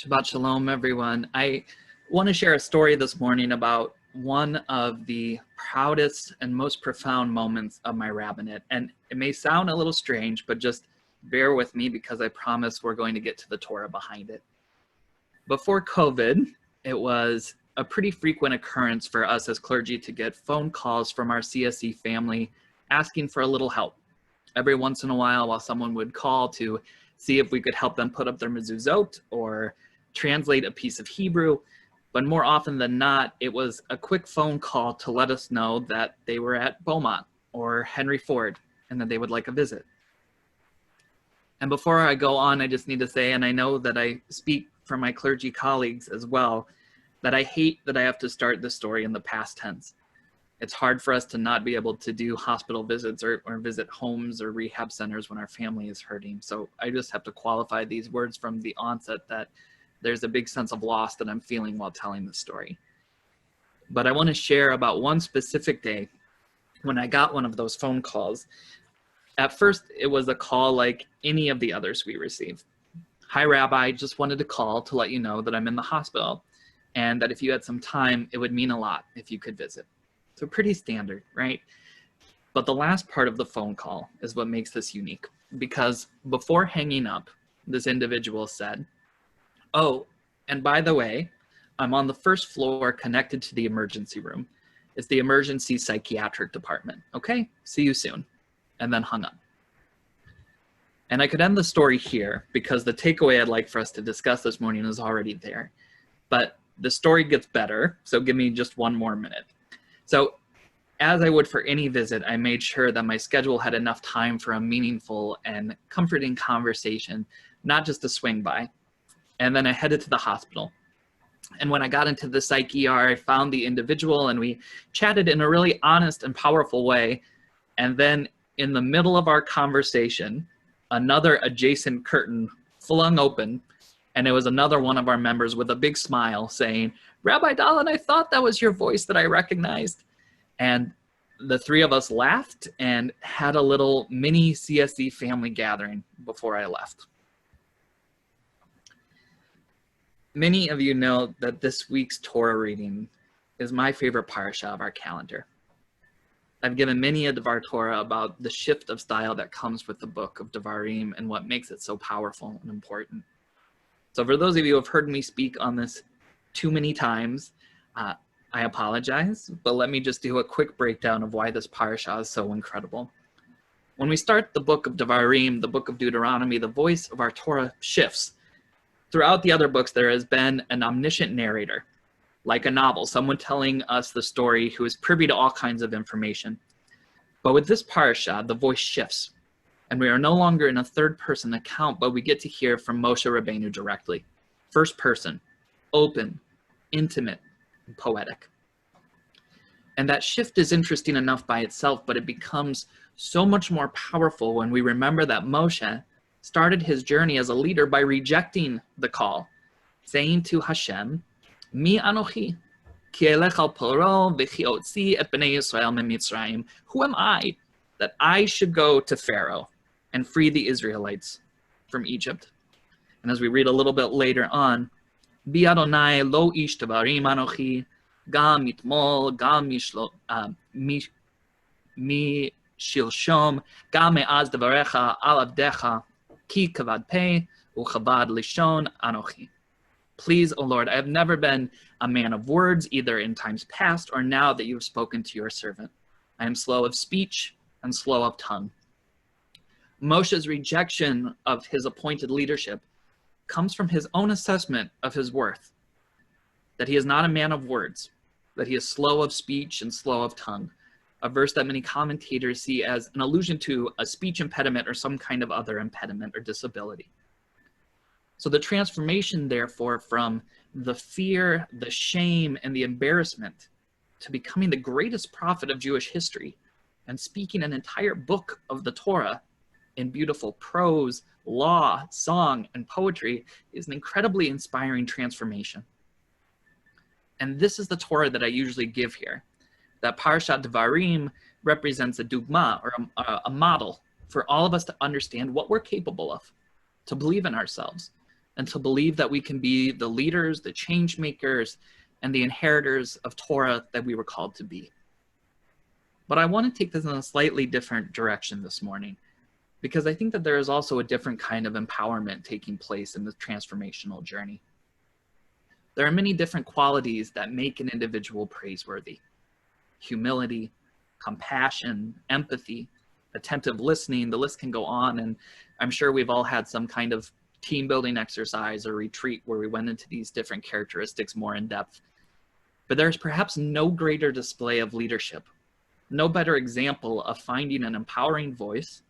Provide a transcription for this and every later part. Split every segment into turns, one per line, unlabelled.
Shabbat Shalom, everyone. I want to share a story this morning about one of the proudest and most profound moments of my rabbinate. And it may sound a little strange, but just bear with me because I promise we're going to get to the Torah behind it. Before COVID, it was a pretty frequent occurrence for us as clergy to get phone calls from our CSE family asking for a little help. Every once in a while someone would call to see if we could help them put up their mezuzot or translate a piece of Hebrew. But more often than not, it was a quick phone call to let us know that they were at Beaumont or Henry Ford and that they would like a visit. And before I go on, I just need to say, and I know that I speak for my clergy colleagues as well, that I hate that I have to start this story in the past tense. It's hard for us to not be able to do hospital visits or visit homes or rehab centers when our family is hurting. So I just have to qualify these words from the onset that there's a big sense of loss that I'm feeling while telling the story. But I want to share about one specific day when I got one of those phone calls. At first, it was a call like any of the others we received. Hi, Rabbi, just wanted to call to let you know that I'm in the hospital and that if you had some time, it would mean a lot if you could visit. So pretty standard, right? But the last part of the phone call is what makes this unique, because before hanging up, this individual said, "Oh, and by the way, I'm on the first floor connected to the emergency room. It's the emergency psychiatric department. Okay, see you soon." And then hung up. And I could end the story here because the takeaway I'd like for us to discuss this morning is already there. But the story gets better, so give me just one more minute. So as I would for any visit, I made sure that my schedule had enough time for a meaningful and comforting conversation, not just to swing by. And then I headed to the hospital. And when I got into the psych ER, I found the individual and we chatted in a really honest and powerful way. And then in the middle of our conversation, another adjacent curtain flung open, and it was another one of our members with a big smile saying, "Rabbi Dahlen, I thought that was your voice that I recognized." And the three of us laughed and had a little mini CSE family gathering before I left. Many of you know that this week's Torah reading is my favorite parasha of our calendar. I've given many a Devar Torah about the shift of style that comes with the book of Devarim and what makes it so powerful and important. So for those of you who have heard me speak on this too many times, I apologize, but let me just do a quick breakdown of why this parasha is so incredible. When we start the book of Devarim, the book of Deuteronomy, the voice of our Torah shifts. Throughout the other books, there has been an omniscient narrator, like a novel, someone telling us the story who is privy to all kinds of information. But with this parasha, the voice shifts, and we are no longer in a third-person account, but we get to hear from Moshe Rabbeinu directly. First person, open, intimate, and poetic. And that shift is interesting enough by itself, but it becomes so much more powerful when we remember that Moshe started his journey as a leader by rejecting the call, saying to Hashem, "Mi anochi, ki elech al paro v'chi otzi et bnei Yisrael mimitzrayim." Who am I that I should go to Pharaoh and free the Israelites from Egypt? And as we read a little bit later on, "Bi Adonai lo ish devarim anochi, gam mitmol, gam mishilshom, gam me'az devarecha al avdecha, ki kavad pei uchavad lishon anochi." Please, O Lord, I have never been a man of words, either in times past or now that you have spoken to your servant. I am slow of speech and slow of tongue. Moshe's rejection of his appointed leadership comes from his own assessment of his worth, that he is not a man of words, that he is slow of speech and slow of tongue, a verse that many commentators see as an allusion to a speech impediment or some kind of other impediment or disability. So the transformation, therefore, from the fear, the shame, and the embarrassment to becoming the greatest prophet of Jewish history and speaking an entire book of the Torah in beautiful prose, law, song, and poetry is an incredibly inspiring transformation. And this is the Torah that I usually give here. That Parashat Devarim represents a dugma, or a model, for all of us to understand what we're capable of, to believe in ourselves, and to believe that we can be the leaders, the change makers, and the inheritors of Torah that we were called to be. But I want to take this in a slightly different direction this morning, because I think that there is also a different kind of empowerment taking place in the transformational journey. There are many different qualities that make an individual praiseworthy: humility, compassion, empathy, attentive listening. The list can go on, and I'm sure we've all had some kind of team building exercise or retreat where we went into these different characteristics more in depth. But there's perhaps no greater display of leadership, no better example of finding an empowering voice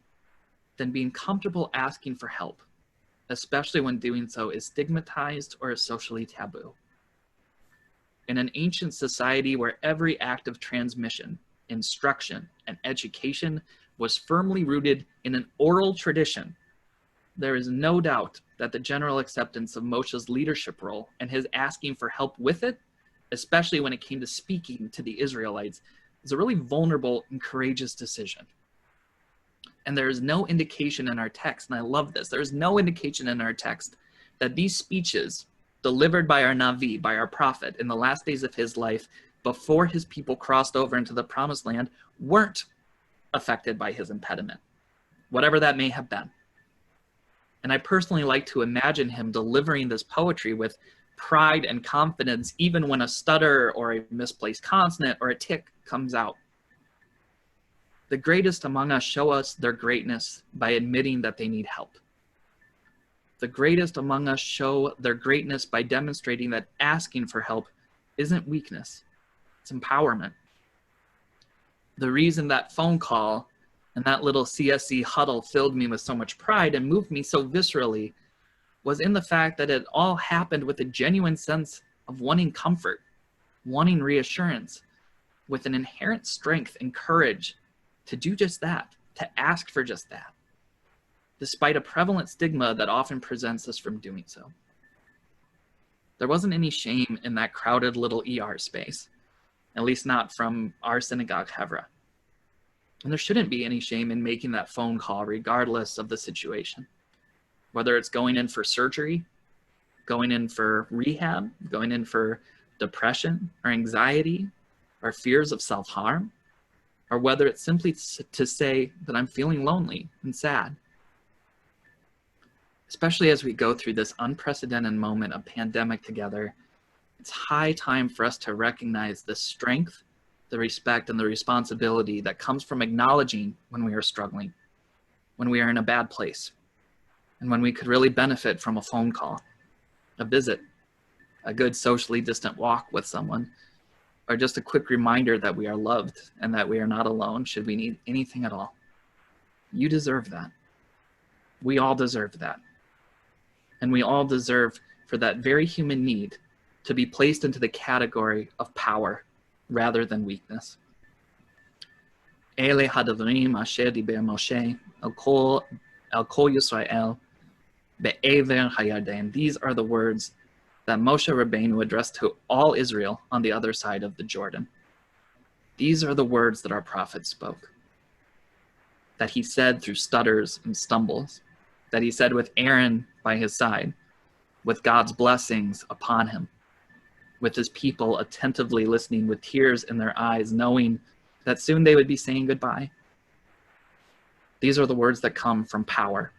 than being comfortable asking for help, especially when doing so is stigmatized or is socially taboo. In an ancient society where every act of transmission, instruction, and education was firmly rooted in an oral tradition, there is no doubt that the general acceptance of Moshe's leadership role and his asking for help with it, especially when it came to speaking to the Israelites, is a really vulnerable and courageous decision. And there is no indication in our text, and I love this, there is no indication in our text that these speeches delivered by our Navi, by our prophet, in the last days of his life, before his people crossed over into the promised land, weren't affected by his impediment, whatever that may have been. And I personally like to imagine him delivering this poetry with pride and confidence, even when a stutter or a misplaced consonant or a tick comes out. The greatest among us show us their greatness by admitting that they need help. The greatest among us show their greatness by demonstrating that asking for help isn't weakness, it's empowerment. The reason that phone call and that little CSC huddle filled me with so much pride and moved me so viscerally was in the fact that it all happened with a genuine sense of wanting comfort, wanting reassurance, with an inherent strength and courage to do just that, to ask for just that, despite a prevalent stigma that often prevents us from doing so. There wasn't any shame in that crowded little ER space, at least not from our synagogue Hevra. And there shouldn't be any shame in making that phone call regardless of the situation. Whether it's going in for surgery, going in for rehab, going in for depression or anxiety or fears of self-harm, or whether it's simply to say that I'm feeling lonely and sad. Especially as we go through this unprecedented moment of pandemic together, it's high time for us to recognize the strength, the respect, and the responsibility that comes from acknowledging when we are struggling, when we are in a bad place, and when we could really benefit from a phone call, a visit, a good socially distant walk with someone, or just a quick reminder that we are loved and that we are not alone should we need anything at all. You deserve that. We all deserve that. And we all deserve for that very human need to be placed into the category of power rather than weakness. Ele hadavrim asher diber Moshe el kol Yisrael be'ever hayarden. These are the words that Moshe Rabbeinu addressed to all Israel on the other side of the Jordan. These are the words that our prophet spoke, that he said through stutters and stumbles, that he said with Aaron by his side, with God's blessings upon him, with his people attentively listening with tears in their eyes, knowing that soon they would be saying goodbye. These are the words that come from power,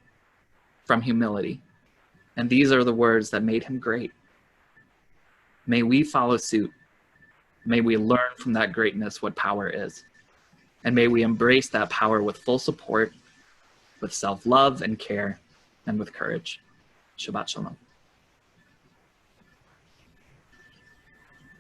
from humility, and these are the words that made him great. May we follow suit. May we learn from that greatness what power is, and may we embrace that power with full support, with self-love and care, and with courage. Shabbat Shalom.